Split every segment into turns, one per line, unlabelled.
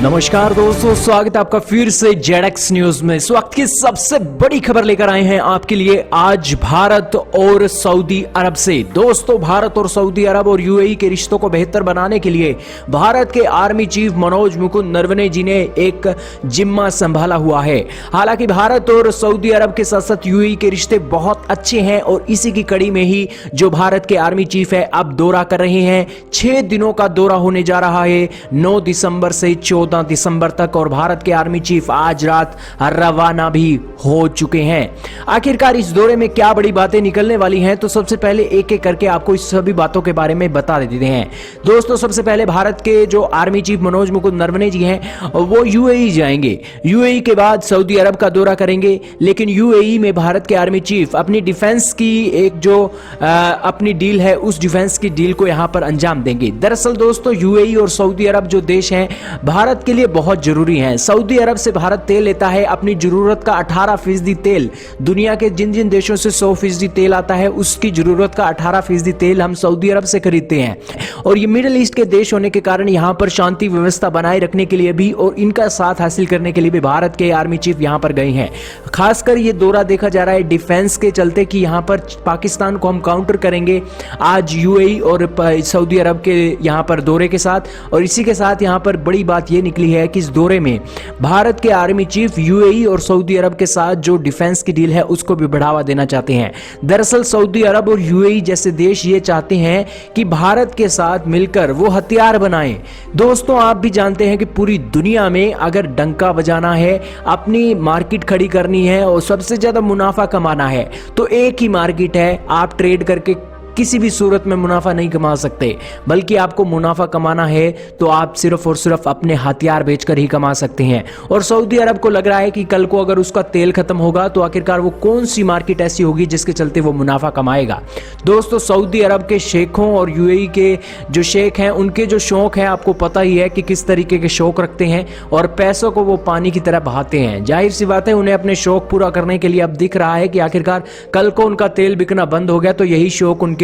नमस्कार दोस्तों, स्वागत है आपका फिर से जेडएक्स न्यूज में। इस वक्त की सबसे बड़ी खबर लेकर आए हैं आपके लिए आज भारत और सऊदी अरब से। दोस्तों, भारत और सऊदी अरब और यूएई के रिश्तों को बेहतर बनाने के लिए भारत के आर्मी चीफ मनोज मुकुंद नरवणे जी ने एक जिम्मा संभाला हुआ है। हालांकि भारत और सऊदी अरब के साथ साथ यूएई के रिश्ते बहुत अच्छे हैं और इसी की कड़ी में ही जो भारत के आर्मी चीफ है अब दौरा कर रहे हैं। 6 दिनों का दौरा होने जा रहा है, 9 दिसंबर से 14 दिसंबर तक, और भारत के आर्मी चीफ आज रात रवाना भी हो चुके हैं। आखिरकार इस दौरे में क्या बड़ी बातें निकलने वाली हैं, तो सबसे पहले एक एक करके आपको इस सभी बातों के बारे में बता देते हैं। दोस्तों, सबसे पहले भारत के जो आर्मी चीफ मनोज मुकुंद नरवणे जी हैं वो यूएई जाएंगे। यूएई के बाद सऊदी अरब का दौरा करेंगे, लेकिन यूएई में भारत के आर्मी चीफ अपनी डिफेंस की एक जो अपनी डील है उस डिफेंस की डील को यहां पर अंजाम देंगे। दरअसल दोस्तों, यूएई और सऊदी अरब जो देश हैं भारत के लिए बहुत जरूरी हैं। सऊदी अरब से भारत तेल लेता है, अपनी जरूरत का 18% तेल। दुनिया के जिन जिन देशों से 100% तेल आता है उसकी जरूरत का 18% तेल हम सऊदी अरब से खरीदते हैं। और ये मिडिल ईस्ट के देश होने के कारण यहां पर शांति व्यवस्था बनाए रखने के लिए भी और इनका साथ हासिल करने के लिए भी भारत के आर्मी चीफ यहां पर गए हैं। खासकर ये दौरा देखा जा रहा है डिफेंस के चलते कि यहां पर पाकिस्तान को हम काउंटर करेंगे आज यूएई और सऊदी अरब के यहां पर दौरे के साथ। और इसी के साथ यहां पर बड़ी बात यह निकली है कि इस दौरे में भारत के आर्मी चीफ यूएई और सऊदी अरब के साथ जो डिफेंस की डील है उसको भी बढ़ावा देना चाहते हैं। दरअसल सऊदी अरब और यूएई जैसे देश ये चाहते हैं कि भारत के साथ मिलकर वो हथियार बनाएं। दोस्तों, आप भी जानते हैं कि पूरी दुनिया में अगर डंका बजाना है, अपनी मार्केट खड़ी करनी है और सबसे ज्यादा मुनाफा कमाना है तो एक ही मार्केट है। आप ट्रेड करके किसी भी सूरत में मुनाफा नहीं कमा सकते, बल्कि आपको मुनाफा कमाना है तो आप सिर्फ और सिर्फ अपने हथियार बेचकर ही कमा सकते हैं। और सऊदी अरब को लग रहा है कि कल को अगर उसका तेल खत्म होगा तो आखिरकार वो कौन सी मार्केट ऐसी होगी जिसके चलते वो मुनाफा कमाएगा। दोस्तों, सऊदी अरब के शेखों और यूएई के जो शेख हैं उनके जो शौक हैं आपको पता ही है कि किस तरीके के शौक रखते हैं और पैसों को वो पानी की तरह बहाते हैं। जाहिर सी बात है, उन्हें अपने शौक पूरा करने के लिए अब दिख रहा है कि आखिरकार कल को उनका तेल बिकना बंद हो गया तो यही शौक उनके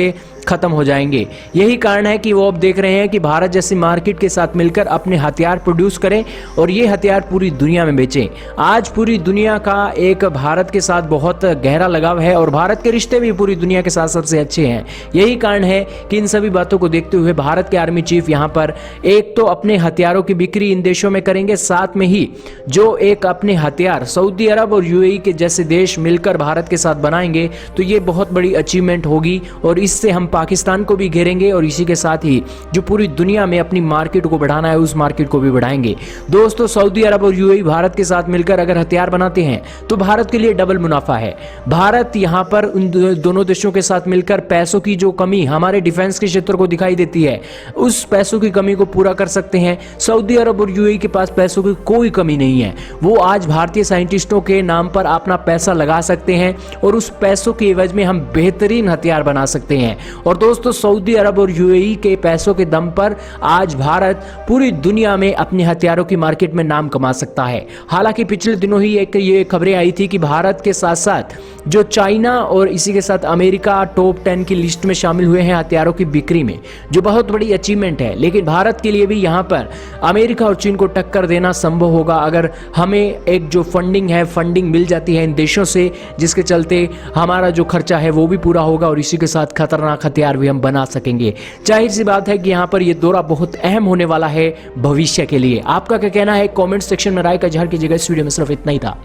खत्म हो जाएंगे। यही कारण है कि वो अब देख रहे हैं कि भारत जैसी मार्केट के साथ मिलकर अपने हथियार प्रोड्यूस करें और ये हथियार पूरी दुनिया में बेचें। आज पूरी दुनिया का एक भारत के साथ बहुत गहरा लगाव है और भारत के रिश्ते भी पूरी दुनिया के साथ सबसे अच्छे हैं। यही कारण है कि इन सभी बातों को देखते हुए भारत के आर्मी चीफ यहां पर एक तो अपने हथियारों की बिक्री इन देशों में करेंगे, साथ में ही जो एक अपने हथियार सऊदी अरब और यूएई के जैसे देश मिलकर भारत के साथ बनाएंगे तो ये बहुत बड़ी अचीवमेंट होगी और इससे हम पाकिस्तान को भी घेरेंगे और इसी के साथ ही जो पूरी दुनिया में अपनी मार्केट को बढ़ाना है उस मार्केट को भी बढ़ाएंगे। दोस्तों, सऊदी अरब और यूएई भारत के साथ मिलकर अगर हथियार बनाते हैं तो भारत के लिए डबल मुनाफा है। भारत यहां पर उन दोनों देशों के साथ मिलकर पैसों की जो कमी हमारे डिफेंस के क्षेत्र को दिखाई देती है उस पैसों की कमी को पूरा कर सकते हैं। सऊदी अरब और यूएई के पास पैसों की कोई कमी नहीं है। वो आज भारतीय साइंटिस्टों के नाम पर अपना पैसा लगा सकते हैं और उस पैसों के एवज में हम बेहतरीन हथियार बना सकते हैं। और दोस्तों, सऊदी अरब और यूएई के पैसों के दम पर आज भारत पूरी दुनिया में अपने हथियारों की मार्केट में नाम कमा सकता है। हालांकि पिछले दिनों ही एक ये खबरें आई थी कि भारत के साथ साथ जो चाइना और इसी के साथ अमेरिका टॉप 10 की लिस्ट में शामिल हुए हैं हथियारों की बिक्री में, जो बहुत बड़ी अचीवमेंट है। लेकिन भारत के लिए भी यहां पर अमेरिका और चीन को टक्कर देना संभव होगा अगर हमें एक जो फंडिंग मिल जाती है इन देशों से, जिसके चलते हमारा जो खर्चा है वो भी पूरा होगा और इसी के साथ खतरनाक हथियार भी हम बना सकेंगे। जाहिर सी बात है कि यहां पर यह दौरा बहुत अहम होने वाला है भविष्य के लिए। आपका क्या कहना है कमेंट सेक्शन में राय का इजहार कीजिएगा। इस वीडियो में सिर्फ इतना ही था।